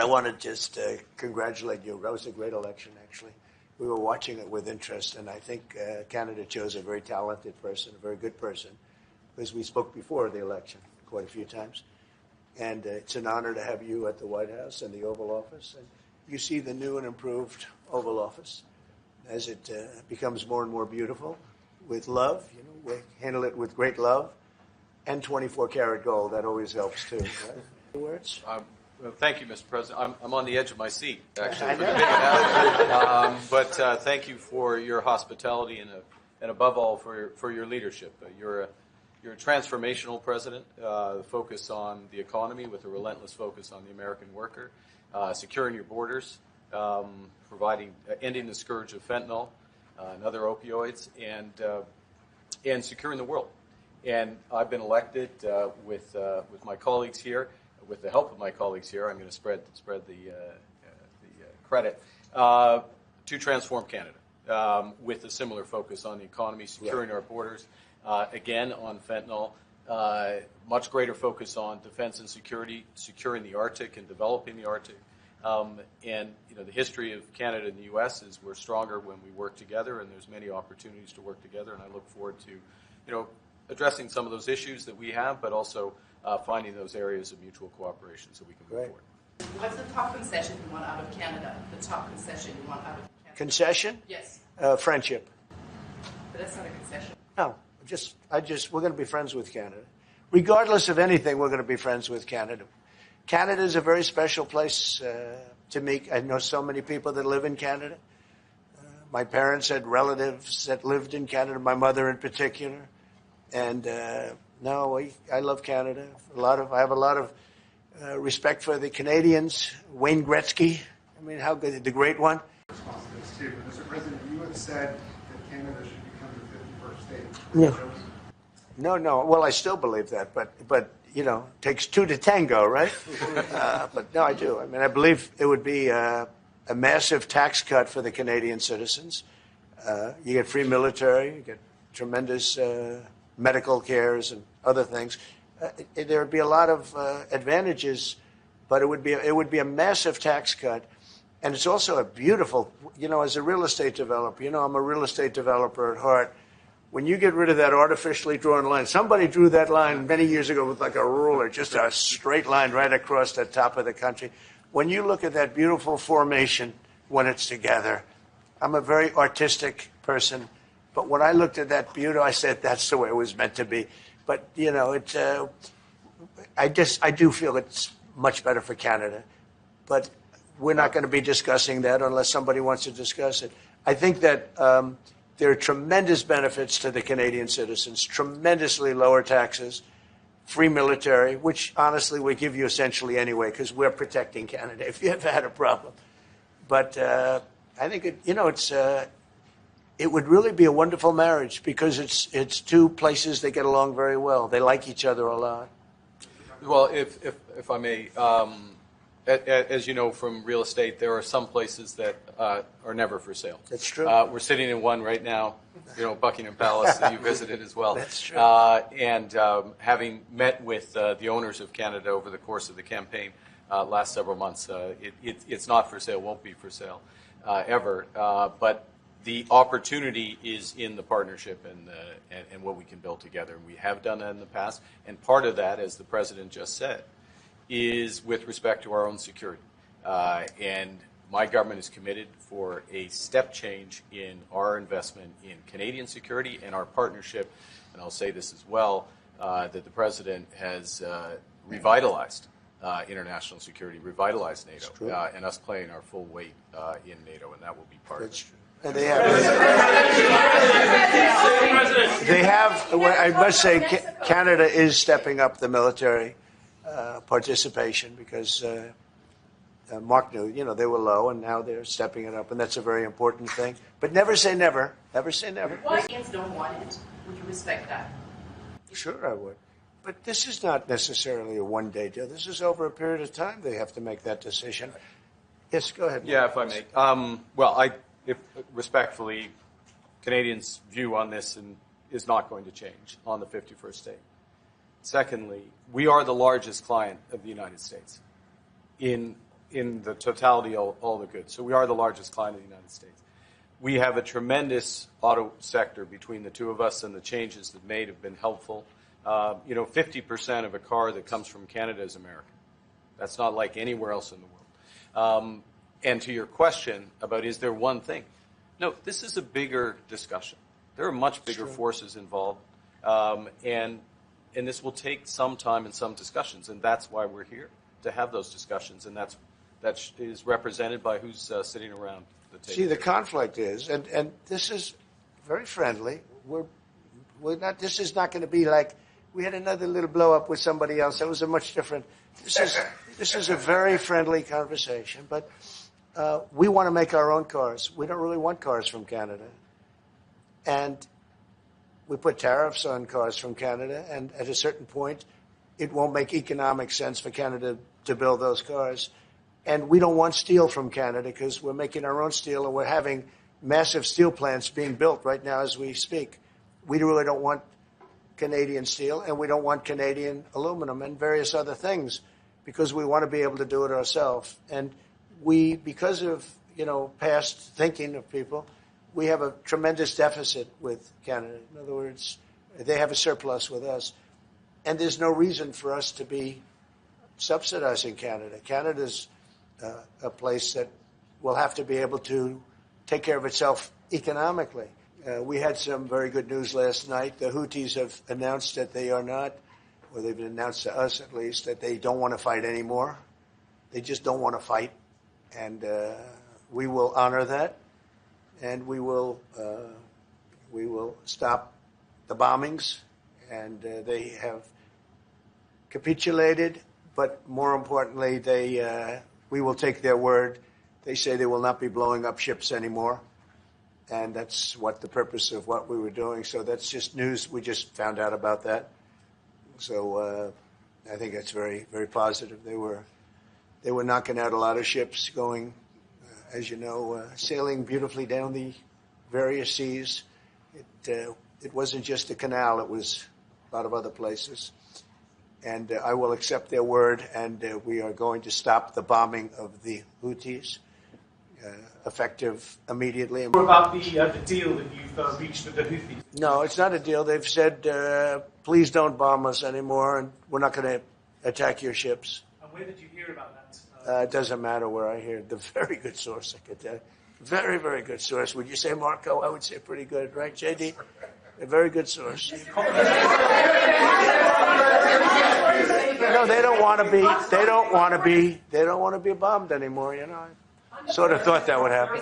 I want to just congratulate you. That was a great election, actually. We were watching it with interest, and I think Canada chose a very talented person, a very good person, because we spoke before the election quite a few times. And it's an honor to have you at the White House and the Oval Office. And you see the new and improved Oval Office as it becomes more and more beautiful with love. You know, we handle it with great love and 24-karat gold. That always helps, too. Right? Words? Well, thank you, Mr. President. I'm on the edge of my seat, actually. But thank you for your hospitality and above all, for your leadership. You're a transformational president, focus on the economy with a relentless focus on the American worker, securing your borders, ending the scourge of fentanyl and other opioids, and securing the world. And I've been elected with my colleagues here. With the help of my colleagues here, I'm going to spread the credit to transform Canada with a similar focus on the economy, securing our borders, again on fentanyl, much greater focus on defense and security, securing the Arctic and developing the Arctic. And you know, the history of Canada and the U.S. is we're stronger when we work together, and there's many opportunities to work together. And I look forward to, addressing some of those issues that we have, but also finding those areas of mutual cooperation so we can move forward. What's the top concession you want out of Canada? The top concession you want out of Canada? Concession? Yes. Friendship. But that's not a concession. No, we're going to be friends with Canada. Regardless of anything, we're going to be friends with Canada. Canada is a very special place to me. I know so many people that live in Canada. My parents had relatives that lived in Canada, my mother in particular. And I love Canada. I have a lot of respect for the Canadians. Wayne Gretzky, I mean, how good, the great one. Response to this too. Mr. President, you have said that Canada should become the 51st state. No. Well, I still believe that, but it takes two to tango, right? But no, I do. I mean, I believe it would be a massive tax cut for the Canadian citizens. You get free military, you get tremendous medical cares and other things. There would be a lot of advantages, but it would be a massive tax cut. And it's also a beautiful, as a real estate developer, I'm a real estate developer at heart. When you get rid of that artificially drawn line, somebody drew that line many years ago with like a ruler, just a straight line right across the top of the country. When you look at that beautiful formation when it's together, I'm a very artistic person. But when I looked at that beauty, I said, that's the way it was meant to be. But, I do feel it's much better for Canada. But we're not going to be discussing that unless somebody wants to discuss it. I think that there are tremendous benefits to the Canadian citizens, tremendously lower taxes, free military, which honestly we give you essentially anyway because we're protecting Canada if you ever had a problem. But I think it would really be a wonderful marriage because it's two places that get along very well. They like each other a lot. Well, if I may, as you know from real estate, there are some places that are never for sale. That's true. We're sitting in one right now, Buckingham Palace that you visited as well. That's true. And having met with the owners of Canada over the course of the campaign last several months, it's not for sale, won't be for sale ever. But the opportunity is in the partnership and what we can build together. And we have done that in the past. And part of that, as the President just said, is with respect to our own security. And my government is committed for a step change in our investment in Canadian security and our partnership. And I'll say this as well, that the President has revitalized international security, revitalized NATO, and us playing our full weight in NATO, and that will be part of it. And they have, I must say, Canada is stepping up the military participation because Mark knew, they were low and now they're stepping it up, and that's a very important thing. But never say never. Never say never. Why Canadians don't want it? Would you respect that? Sure, I would. But this is not necessarily a one-day deal. This is over a period of time they have to make that decision. Yes, go ahead. Yeah, if I may. Respectfully, Canadians' view on this is not going to change on the 51st state. Secondly, we are the largest client of the United States in in the totality all the goods. So we are the largest client in the United States. We have a tremendous auto sector between the two of us, and the changes that made have been helpful. 50% of a car that comes from Canada is American. That's not like anywhere else in the world. And to your question about is there one thing? No, this is a bigger discussion. There are much bigger forces involved, and this will take some time and some discussions, and that's why we're here, to have those discussions, and that is represented by who's sitting around the table. See, the conflict is, and this is very friendly. We're not. This is not going to be like we had another little blow up with somebody else. That was a much different. This is a very friendly conversation, but we want to make our own cars. We don't really want cars from Canada, and we put tariffs on cars from Canada, and at a certain point, it won't make economic sense for Canada to build those cars. And we don't want steel from Canada because we're making our own steel, and we're having massive steel plants being built right now as we speak. We really don't want Canadian steel, and we don't want Canadian aluminum and various other things because we want to be able to do it ourselves. And we, because of past thinking of people, we have a tremendous deficit with Canada. In other words, they have a surplus with us. And there's no reason for us to be subsidizing Canada. Canada's a place that will have to be able to take care of itself economically. We had some very good news last night. The Houthis have announced that they are not, or they've announced to us at least, that they don't want to fight anymore. They just don't want to fight. And we will honor that. And we will stop the bombings. And they have capitulated, but more importantly, we will take their word. They say they will not be blowing up ships anymore. And that's what the purpose of what we were doing. So that's just news. We just found out about that. So I think that's very, very positive. They were knocking out a lot of ships going, as you know, sailing beautifully down the various seas. It wasn't just the canal. It was a lot of other places. And I will accept their word, and we are going to stop the bombing of the Houthis, effective immediately. What about the deal that you've reached with the Houthis? No, it's not a deal. They've said, please don't bomb us anymore, and we're not going to attack your ships. And where did you hear about that? It doesn't matter where I hear it. The very good source, I could tell you. Very, very good source. Would you say, Marco? I would say pretty good, right, JD? A very good source. No, they don't want to be. They don't want to be bombed anymore. I sort of thought that would happen.